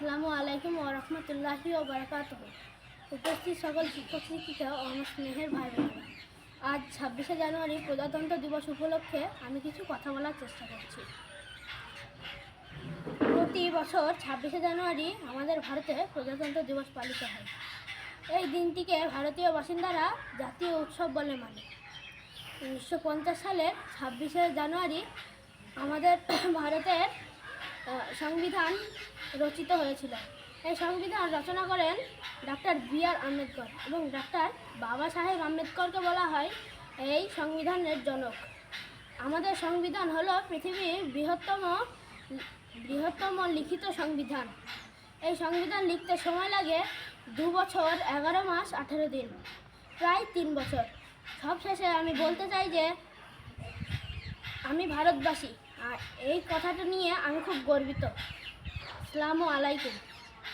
আসসালামু আলাইকুম ওয়া রাহমাতুল্লাহি ওয়া বারাকাতুহু। উপস্থিত সকল শিক্ষক শিক্ষিকা ও আমার স্নেহের ভাই বোনেরা, আজ 26শে জানুয়ারি প্রজাতন্ত্র দিবস উপলক্ষে আমি কিছু কথা বলার চেষ্টা করছি। প্রতি বছর 26শে জানুয়ারি আমাদের ভারতে প্রজাতন্ত্র দিবস পালিত হয়। এই দিনটিকে ভারতীয় বাসিন্দারা জাতীয় উৎসব বলে মানে। 1950 সালের 26শে জানুয়ারি আমাদের ভারতের সংবিধান রচিত হয়েছিল। এই সংবিধান রচনা করেন ডক্টর বি.আর. আম্বেদকর এবং ডক্টর বাবা সাহেব আম্বেদকরকে বলা হয় এই সংবিধানের জনক। আমাদের সংবিধান হলো পৃথিবীর বৃহত্তম লিখিত সংবিধান। এই সংবিধান লিখতে সময় লাগে 2 বছর 11 মাস 18 দিন, প্রায় 3 বছর। সবশেষে আমি বলতে চাই যে আমি ভারতবাসী, আর এই কথাটা নিয়ে আমি খুব গর্বিত। আসসালামু আলাইকুম।